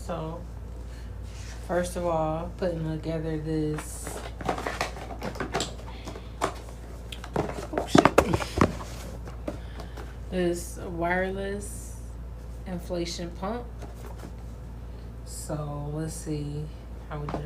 So, first of all, putting together this. Oh shit! This wireless inflation pump. So let's see how we do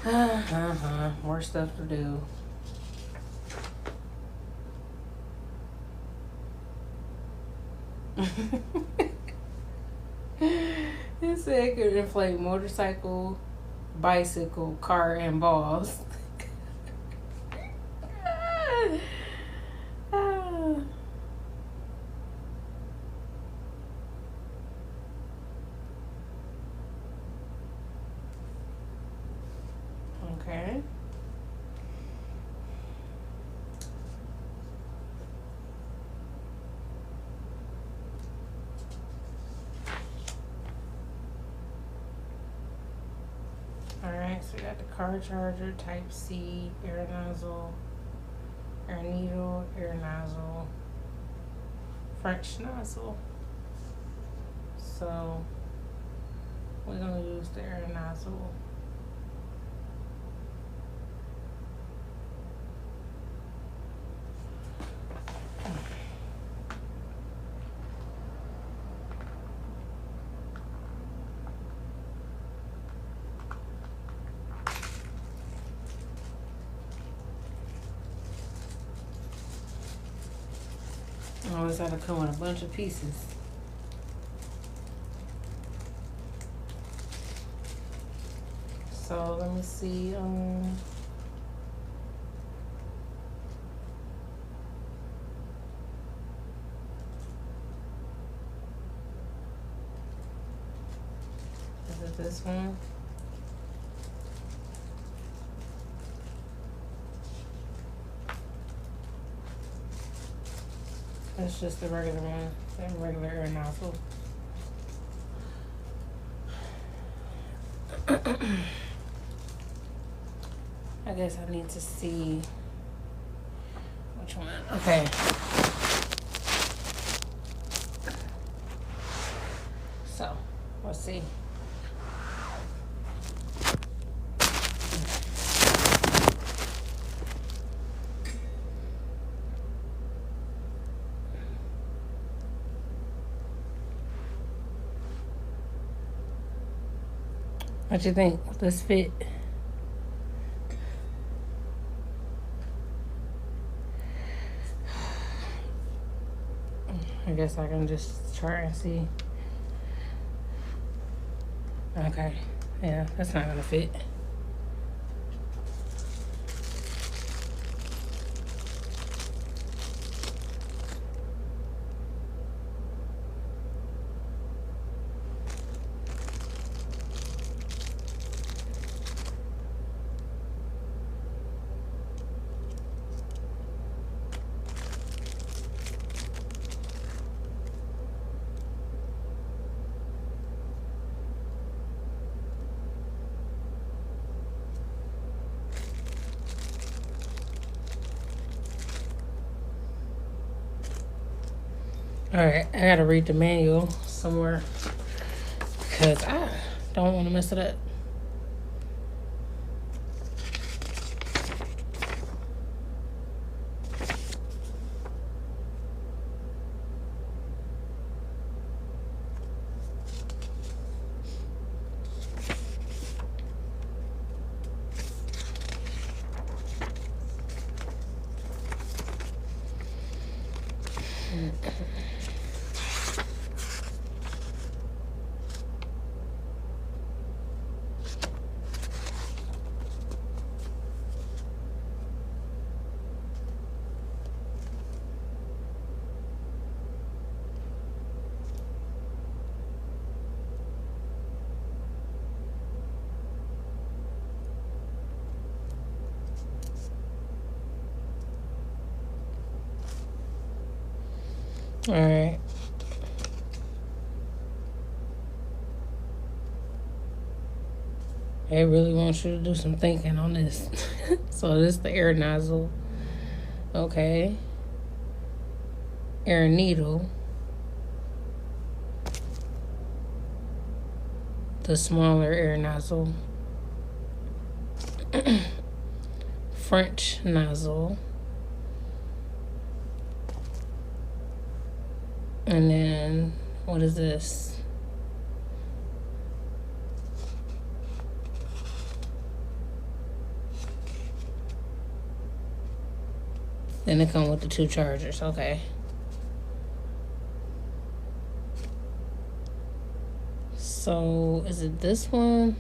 that. More stuff to do. It said it could inflate motorcycle, bicycle, car, and balls. Okay. Alright, so we got the car charger, type C, air nozzle, air needle, air nozzle, French nozzle. So we're gonna use the air nozzle. Always gotta come with a bunch of pieces. So let me see. Is it this one? It's just the regular one, the regular air nozzle. I guess I need to see which one. Okay. So, let's see. What you think? Will this fit? I guess I can just try and see. Okay. Yeah, that's not gonna fit. Alright, I gotta read the manual somewhere because I don't want to mess it up. All right. They really want you to do some thinking on this. So this is the air nozzle. Okay. Air needle. the smaller air nozzle. French nozzle. And then, what is this? Then it comes with the 2 chargers, okay. So, is it this one?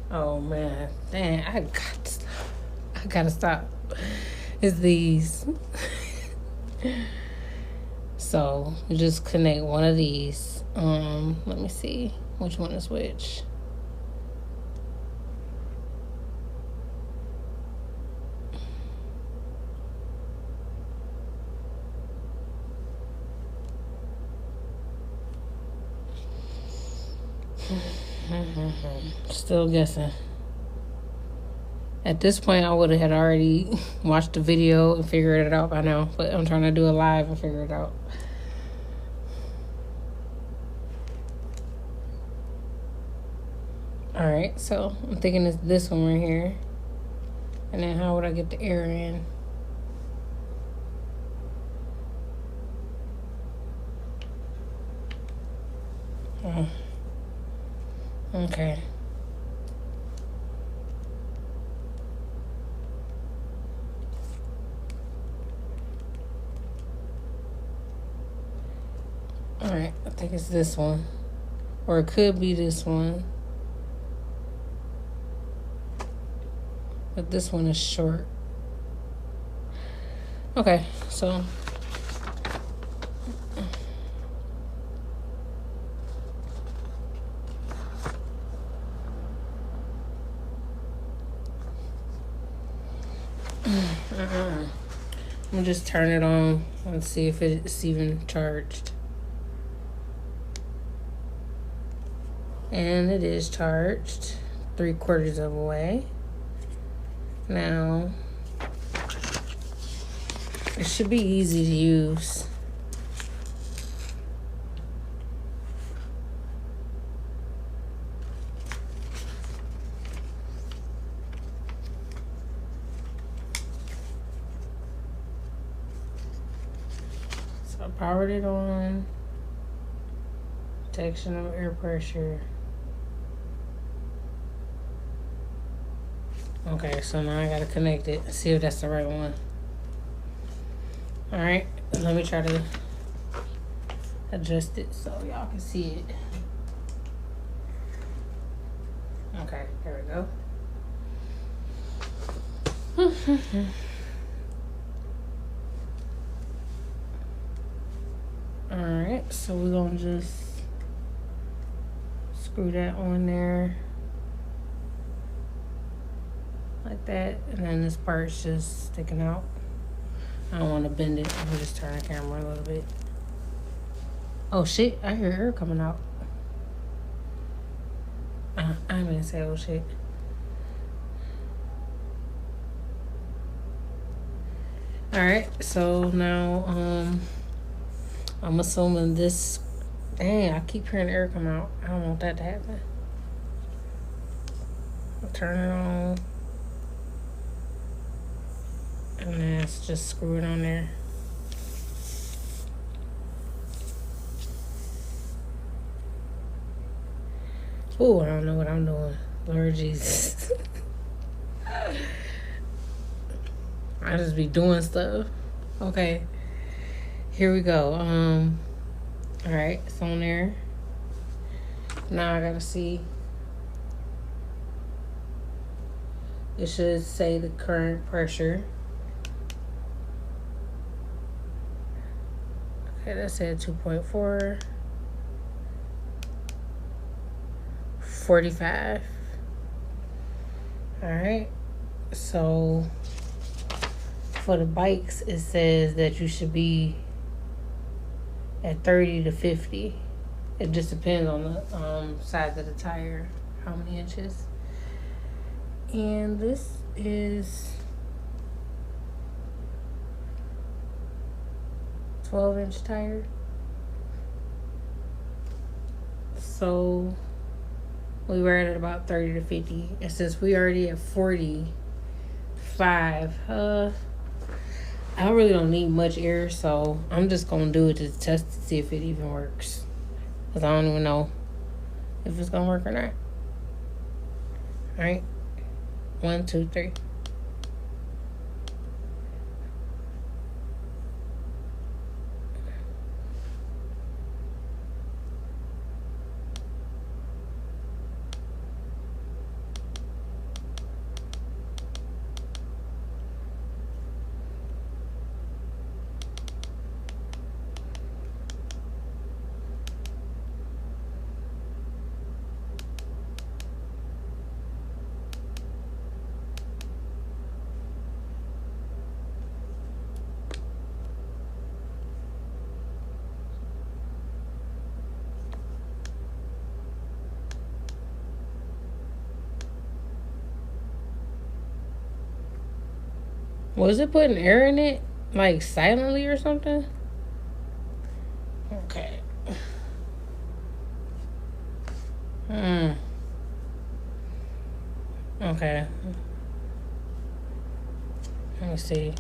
Oh man, dang, I gotta stop. It's these. So, you just connect one of these. Let me see which one is which. Still guessing. At this point, I would have had already watched the video and figured it out by now. But I'm trying to do it live and figure it out. Alright, so I'm thinking it's this one right here. And then how would I get the air in? Okay. Alright, I think it's this one. Or it could be this one. But this one is short. Okay, so I'm gonna just turn it on and see if it's even charged. And it is charged 3/4 of the way. Now, it should be easy to use. So I powered it on. Detection of air pressure. Okay, so now I gotta connect it and see if that's the right one. Alright, let me try to adjust it so y'all can see it. Okay, there we go. Alright, so we're gonna just screw that on there. Like that, and then this part's just sticking out. I don't want to bend it. I'm just turn the camera a little bit. Oh shit, I hear air coming out. I ain't gonna say oh shit. Alright, so now I'm assuming this. Dang, I keep hearing air come out. I don't want that to happen. I'll turn it on. And then it's just screw it on there. Oh, I don't know what I'm doing. Lord Jesus. I just be doing stuff. Okay. Here we go. Alright, it's on there. Now I gotta see. It should say the current pressure. Okay, that said 2.4. 45. Alright. So for the bikes, it says that you should be at 30 to 50. It just depends on the size of the tire, how many inches. And this is 12-inch tire. So we were at about 30 to 50. And since we already at 45, I really don't need much air, so I'm just gonna do it to test to see if it even works. Cause I don't even know if it's gonna work or not. Alright. 1, 2, 3. Was it putting air in it? Like silently or something? Okay. Okay. Let me see.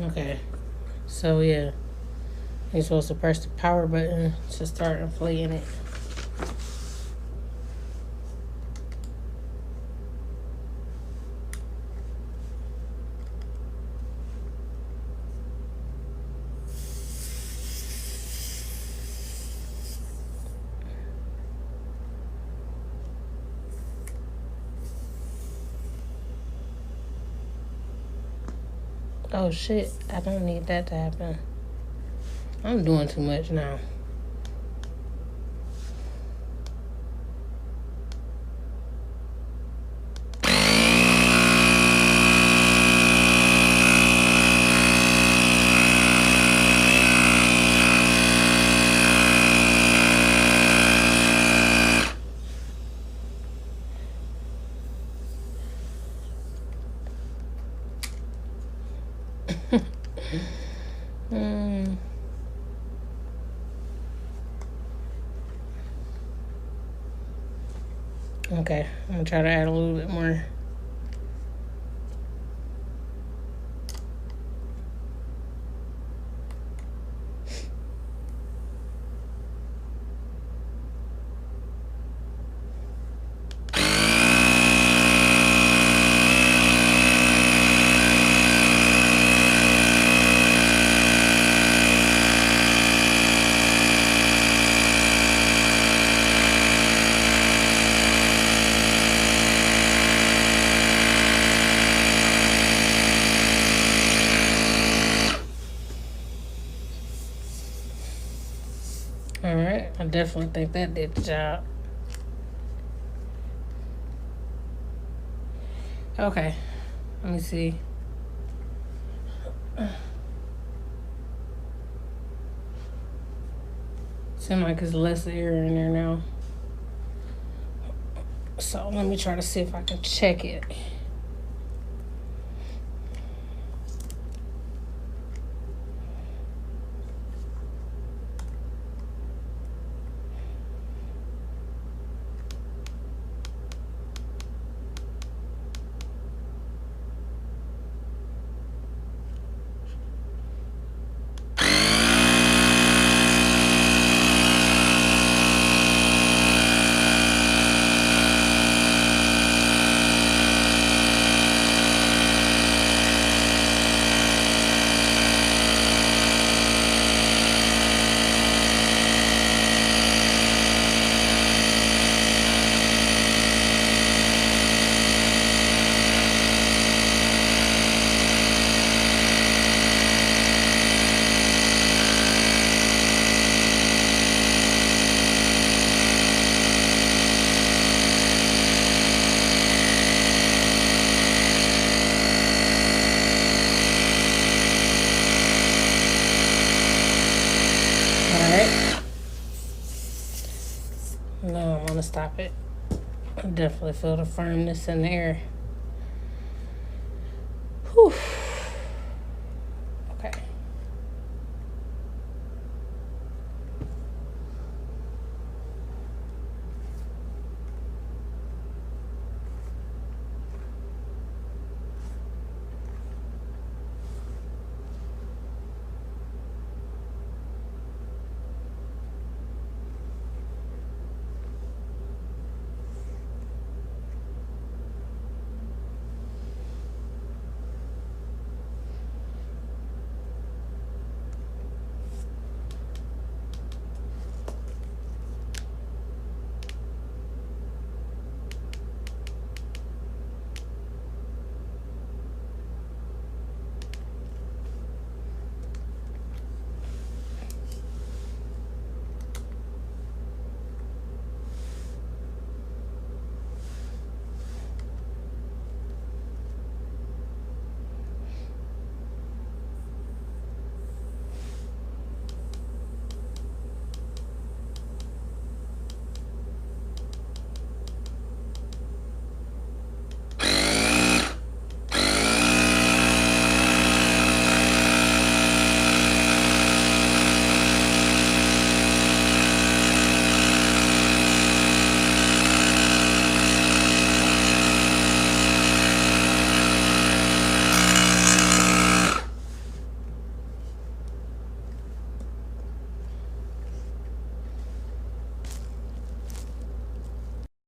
Okay. So yeah. You're supposed to press the power button to start inflating it. Oh shit, I don't need that to happen. I'm doing too much now. Okay, I'm gonna try to add a little bit more. Alright, I definitely think that did the job. Okay, let me see. Seems like there's less air in there now. So let me try to see if I can check it. stop it. I definitely feel the firmness in the air. Whew.